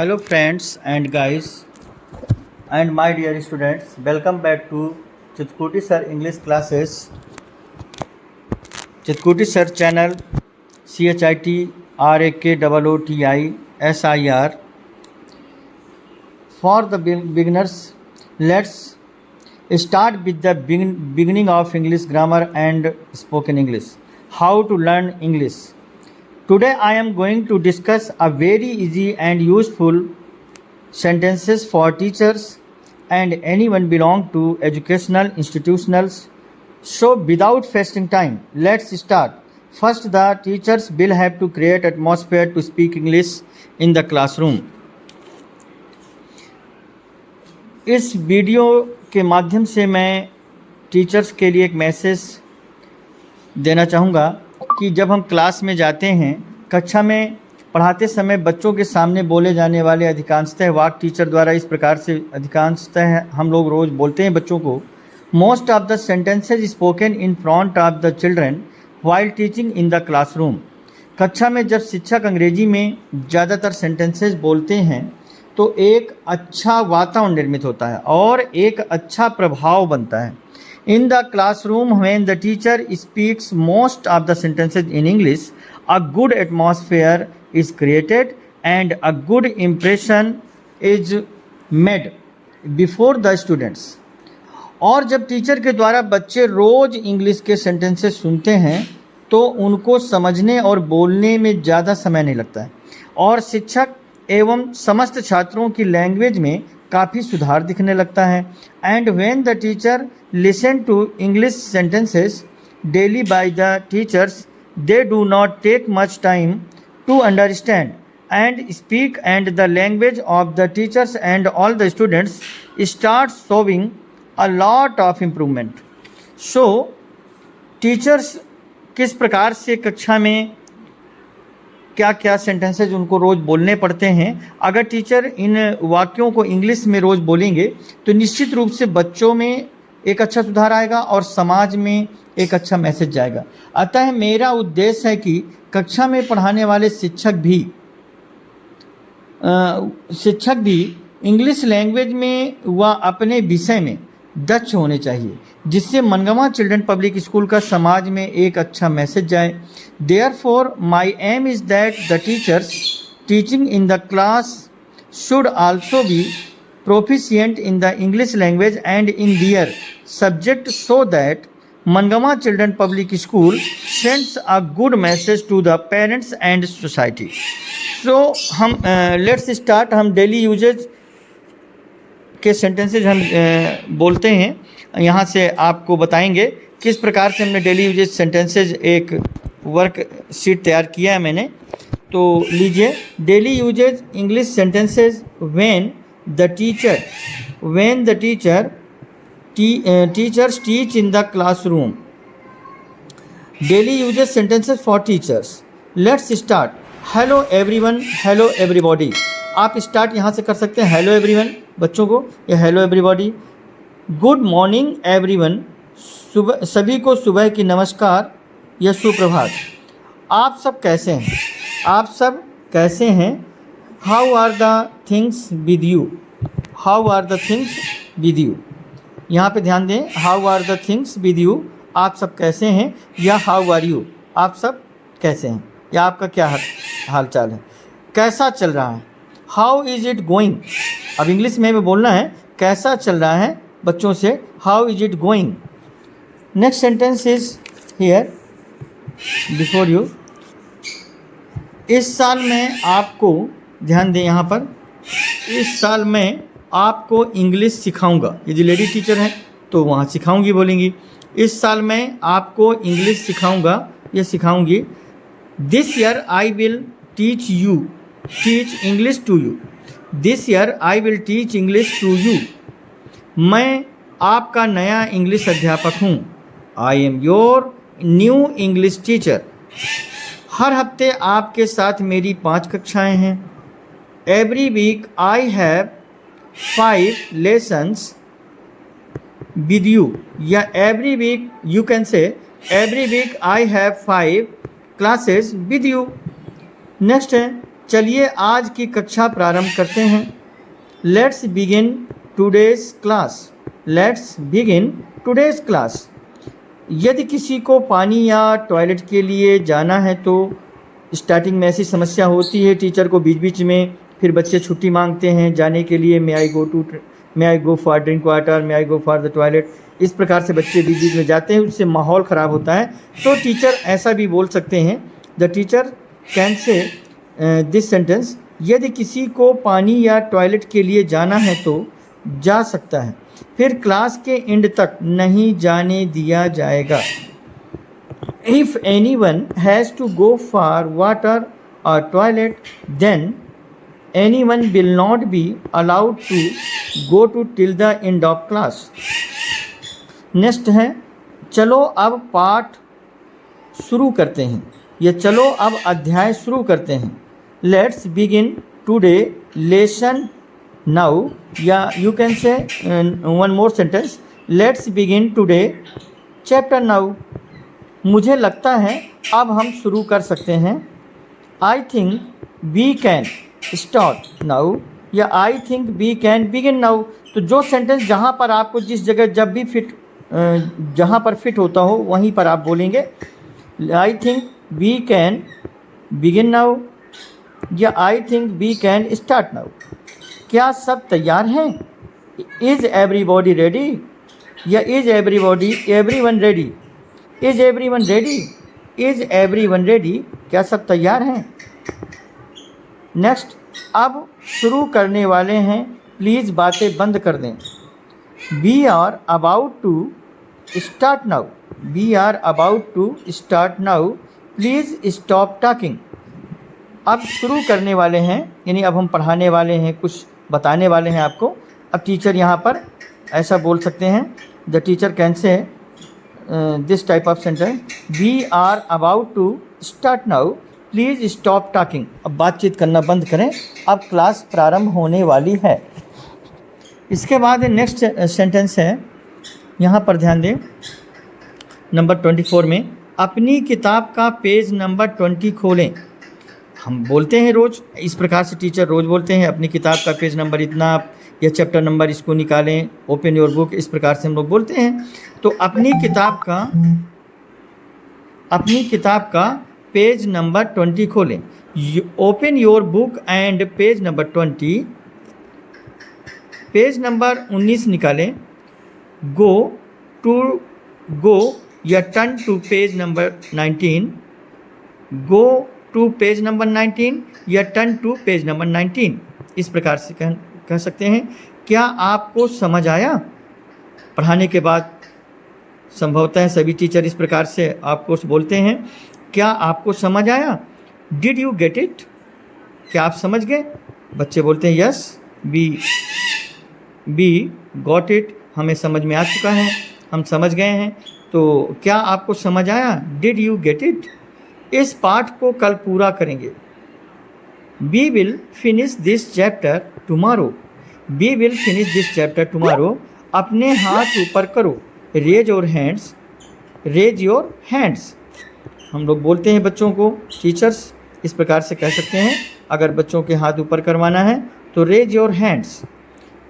Hello friends and guys and my dear students, welcome back to Chitkuti Sir English classes. Chitkuti Sir channel CHITRAKOOTISIR. For the beginners, let's start with the beginning of English grammar and spoken English. How to learn English. Today I am going to discuss a very easy and useful sentences for teachers and anyone belong to educational institutions. So without wasting time, let's start. First, the teachers will have to create atmosphere to speak English in the classroom. इस video के माध्यम से मैं teachers के लिए एक message देना चाहूँगा कि जब हम क्लास में जाते हैं, कक्षा में पढ़ाते समय बच्चों के सामने बोले जाने वाले अधिकांशतः वाक्य टीचर द्वारा इस प्रकार से अधिकांशतः हम लोग रोज़ बोलते हैं बच्चों को। Most of the sentences spoken in front of the children while teaching in the classroom. कक्षा में जब शिक्षक अंग्रेजी में ज़्यादातर सेंटेंसेज बोलते हैं तो एक अच्छा वातावरण निर्मित होता है और एक अच्छा प्रभाव बनता है। In the classroom, when the teacher speaks most of the sentences in English, a good atmosphere is created and a good impression is made before the students. और जब टीचर के द्वारा बच्चे रोज़ इंग्लिश के सेंटेंसेस सुनते हैं तो उनको समझने और बोलने में ज़्यादा समय नहीं लगता है और शिक्षक एवं समस्त छात्रों की लैंग्वेज में काफ़ी सुधार दिखने लगता है। And when the teacher listen to English sentences daily by the teachers, they do not take much time to understand and speak and the language of the teachers and all the students start showing a lot of improvement. So teachers किस प्रकार से कक्षा में क्या क्या sentences उनको रोज़ बोलने पड़ते हैं। अगर टीचर इन वाक्यों को इंग्लिश में रोज़ बोलेंगे तो निश्चित रूप से बच्चों में एक अच्छा सुधार आएगा और समाज में एक अच्छा मैसेज जाएगा। अतः मेरा उद्देश्य है कि कक्षा में पढ़ाने वाले शिक्षक भी इंग्लिश लैंग्वेज में व अपने विषय में दक्ष होने चाहिए, जिससे मनगवा चिल्ड्रन पब्लिक स्कूल का समाज में एक अच्छा मैसेज जाए। Therefore my aim is that the teachers teaching in the class should also be proficient in the English language and in their subject so that Mangama Children Public School sends a good message to the parents and society. So हम let's start। हम daily usage के sentences हम बोलते हैं। यहाँ से आपको बताएंगे किस प्रकार से हमने डेली यूजेज सेंटेंसेज एक वर्क शीट तैयार किया है मैंने। तो लीजिए, daily usage English sentences when the teachers teach in the classroom. Daily uses sentences for teachers. Let's start. Hello everyone, hello everybody. आप स्टार्ट यहाँ से कर सकते हैं हेलो एवरीवन बच्चों को, या hello everybody. Good morning everyone, सुबह सभी को सुबह की नमस्कार या सुप्रभात। आप सब कैसे हैं? आप सब कैसे हैं? How are the things with you? How are the things with you? यहाँ पे ध्यान दें, how are the things with you, आप सब कैसे हैं, या हाउ आर यू, आप सब कैसे हैं, या आपका क्या हाल चाल है। कैसा चल रहा है? How is it going? अब इंग्लिश में बोलना है कैसा चल रहा है बच्चों से, how is it going. Next sentence is here before you. इस साल में आपको, ध्यान दें यहाँ पर, इस साल मैं आपको इंग्लिश सिखाऊंगा। यदि लेडी टीचर हैं तो वहाँ सिखाऊंगी बोलेंगी। इस साल मैं आपको इंग्लिश सिखाऊंगा या सिखाऊंगी। This year I will teach English to you. This year I will teach English to you. मैं आपका नया इंग्लिश अध्यापक हूँ। I am your new English teacher. हर हफ्ते आपके साथ मेरी 5 कक्षाएं हैं। Every week I have 5 lessons with you, या every week you can say every week I have 5 classes with you. Next है चलिए आज की कक्षा प्रारंभ करते हैं। Let's begin today's class. Let's begin today's class. यदि किसी को पानी या टॉयलेट के लिए जाना है तो स्टार्टिंग में ऐसी समस्या होती है, टीचर को बीच बीच में फिर बच्चे छुट्टी मांगते हैं जाने के लिए। May I go for drink water, may I go for the toilet. इस प्रकार से बच्चे बीच बीच में जाते हैं, उससे माहौल ख़राब होता है। तो टीचर ऐसा भी बोल सकते हैं, the teacher can say this sentence, यदि किसी को पानी या टॉयलेट के लिए जाना है तो जा सकता है, फिर क्लास के एंड तक नहीं जाने दिया जाएगा। If anyone has to go for water or toilet, then anyone will not be allowed to go to till the end of class. Next है, चलो अब पाठ शुरू करते हैं, या चलो अब अध्याय शुरू करते हैं। Let's begin today lesson now, या you can say one more sentence, let's begin today chapter now. मुझे लगता है अब हम शुरू कर सकते हैं। I think we can start now, या I think we can begin now. तो जो सेंटेंस जहाँ पर आपको जिस जगह जब भी जहाँ पर फिट होता हो वहीं पर आप बोलेंगे। I think we can begin now, या I think we can start now. क्या सब तैयार हैं? इज़ एवरीबॉडी रेडी, या is everyone ready? Is everyone ready? Is everyone ready? क्या सब तैयार हैं? नेक्स्ट, अब शुरू करने वाले हैं, प्लीज़ बातें बंद कर दें। We are about to start now. We are about to start now, please stop talking. अब शुरू करने वाले हैं, यानी अब हम पढ़ाने वाले हैं, कुछ बताने वाले हैं आपको। अब टीचर यहाँ पर ऐसा बोल सकते हैं, the teacher can say this type of sentence, we are about to start now, please stop talking. अब बातचीत करना बंद करें, अब क्लास प्रारंभ होने वाली है। इसके बाद नेक्स्ट सेंटेंस है, यहाँ पर ध्यान दें, नंबर 24 में, अपनी किताब का पेज नंबर 20 खोलें। हम बोलते हैं रोज़, इस प्रकार से टीचर रोज़ बोलते हैं, अपनी किताब का पेज नंबर इतना या चैप्टर नंबर इसको निकालें, ओपन योर बुक, इस प्रकार से हम लोग बोलते हैं। तो अपनी किताब का पेज नंबर 20 खोलें। Open your book and page number 20, page number 19 निकालें। गो या turn to page number 19, go to page number 19 या टर्न टू पेज नंबर 19, इस प्रकार से कह सकते हैं। क्या आपको समझ आया? पढ़ाने के बाद संभवतः सभी टीचर इस प्रकार से आपको बोलते हैं, क्या आपको समझ आया? Did you get it? क्या आप समझ गए? बच्चे बोलते हैं यस वी गॉट इट, हमें समझ में आ चुका है, हम समझ गए हैं। तो क्या आपको समझ आया? Did you get it? इस पाठ को कल पूरा करेंगे। We will finish this chapter tomorrow. We will finish this chapter tomorrow. अपने हाथ ऊपर करो। Raise your hands. Raise your hands. हम लोग बोलते हैं बच्चों को, टीचर्स इस प्रकार से कह सकते हैं, अगर बच्चों के हाथ ऊपर करवाना है तो रेज योर हैंड्स।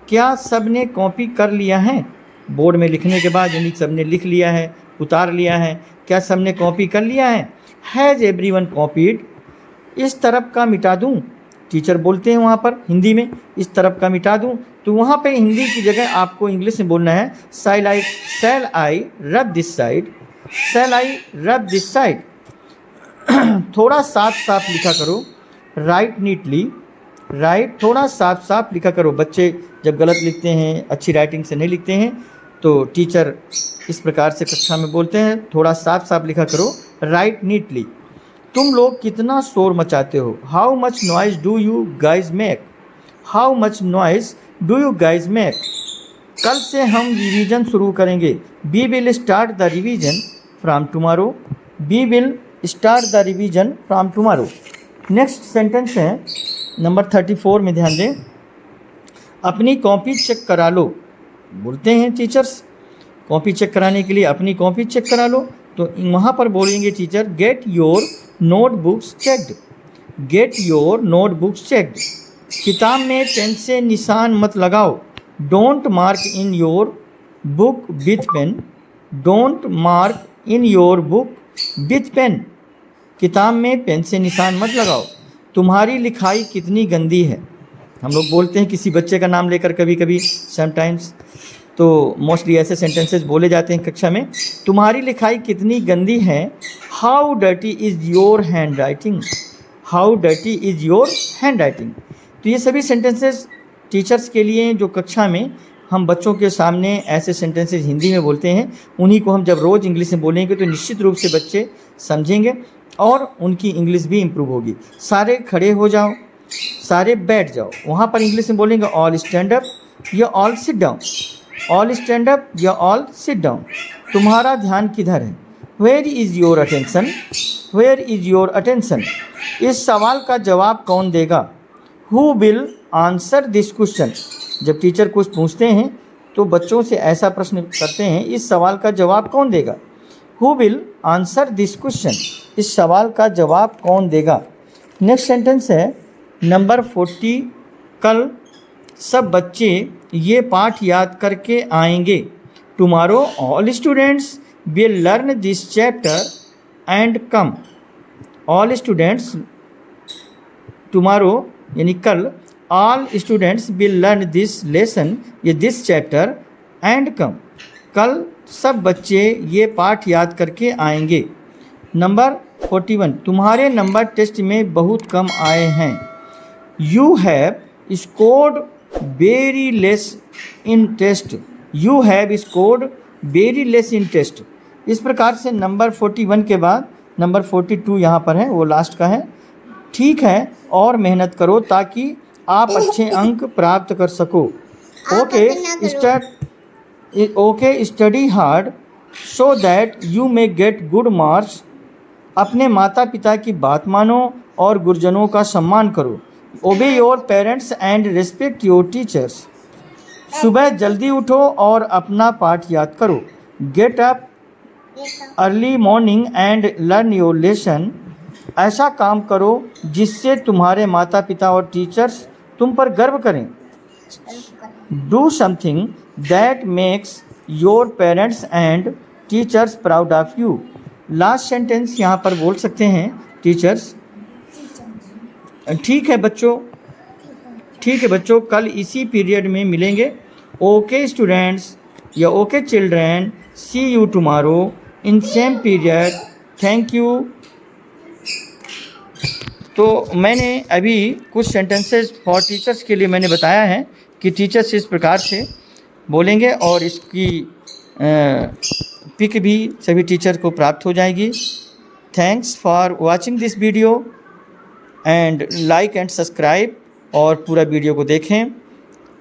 क्या सब ने कॉपी कर लिया है? बोर्ड में लिखने के बाद यानी सब ने लिख लिया है, उतार लिया है। क्या सब ने कॉपी कर लिया है? Has everyone copied? इस तरफ का मिटा दूँ? टीचर बोलते हैं वहाँ पर हिंदी में, इस तरफ का मिटा दूँ, तो वहाँ पे हिंदी की जगह आपको इंग्लिश में बोलना है, शैल आई rub this side, shell I rub this side. थोड़ा साफ साफ लिखा करो। Write neatly. राइट, थोड़ा साफ साफ लिखा करो। बच्चे जब गलत लिखते हैं, अच्छी राइटिंग से नहीं लिखते हैं, तो टीचर इस प्रकार से कक्षा में बोलते हैं, थोड़ा साफ साफ लिखा करो। Write neatly. तुम लोग कितना शोर मचाते हो? How much noise do you guys make? How much noise do you guys make? कल से हम रिवीजन शुरू करेंगे। We will start the revision from tomorrow. We will start the revision from tomorrow. Next sentence है नंबर 34 में, ध्यान दें। अपनी कॉपी चेक करा लो। बोलते हैं टीचर्स कॉपी चेक कराने के लिए, अपनी कॉपी चेक करा लो, तो वहाँ पर बोलेंगे teacher, get your notebooks checked. Get your notebooks checked. किताब में पेन से निशान मत लगाओ। Don't mark in your book with pen. Don't mark in your book with pen. किताब में पेन से निशान मत लगाओ। तुम्हारी लिखाई कितनी गंदी है। हम लोग बोलते हैं किसी बच्चे का नाम लेकर कभी कभी समटाइम्स, तो मोस्टली ऐसे सेंटेंसेस बोले जाते हैं कक्षा में। तुम्हारी लिखाई कितनी गंदी है। How dirty is your hand writing. How dirty is your hand writing. तो ये सभी सेंटेंसेस टीचर्स के लिए जो कक्षा में हम बच्चों के सामने ऐसे सेंटेंसेस हिंदी में बोलते हैं, उन्हीं को हम जब रोज़ इंग्लिश में बोलेंगे तो निश्चित रूप से बच्चे समझेंगे और उनकी इंग्लिश भी इम्प्रूव होगी। सारे खड़े हो जाओ, सारे बैठ जाओ। वहाँ पर इंग्लिश में बोलेंगे ऑल स्टैंड अप या all sit down. All stand up या ऑल सिट डाउन। तुम्हारा ध्यान किधर है। Where is your attention. Where is your attention. इस सवाल का जवाब कौन देगा। Who will answer this question. जब टीचर कुछ पूछते हैं तो बच्चों से ऐसा प्रश्न करते हैं, इस सवाल का जवाब कौन देगा। Who will answer this question. इस सवाल का जवाब कौन देगा। नेक्स्ट सेंटेंस है नंबर 40। कल सब बच्चे ये पाठ याद करके आएंगे। Tomorrow all students will learn this chapter and come. All students tomorrow यानी कल, all students will learn this lesson ये दिस चैप्टर एंड कम। कल सब बच्चे ये पाठ याद करके आएंगे। नंबर 41। तुम्हारे नंबर टेस्ट में बहुत कम आए हैं। You have scored very less in test. You have scored very less in test. इस प्रकार से नंबर 41 के बाद नंबर 42 यहाँ पर है, वो लास्ट का है। ठीक है, और मेहनत करो ताकि आप अच्छे अंक प्राप्त कर सको। Okay study hard so that you may get good marks. अपने माता पिता की बात मानो और गुरुजनों का सम्मान करो। ओबे your parents and respect your teachers. सुबह जल्दी उठो और अपना पाठ याद करो। Get up early morning and learn your lesson. ऐसा काम करो जिससे तुम्हारे माता पिता और टीचर्स तुम पर गर्व करें। Do something that makes your parents and teachers proud of you. Last sentence यहाँ पर बोल सकते हैं टीचर्स। ठीक है बच्चों, ठीक है बच्चों, कल इसी पीरियड में मिलेंगे। ओके स्टूडेंट्स या okay children, see you tomorrow in same period. Thank you. तो मैंने अभी कुछ सेंटेंसेस फॉर टीचर्स के लिए मैंने बताया है कि टीचर्स इस प्रकार से बोलेंगे और इसकी पिक भी सभी टीचर को प्राप्त हो जाएगी। Thanks for watching this video and like and subscribe और पूरा वीडियो को देखें।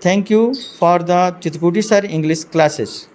Thank you for the Chitrakuti sir English classes.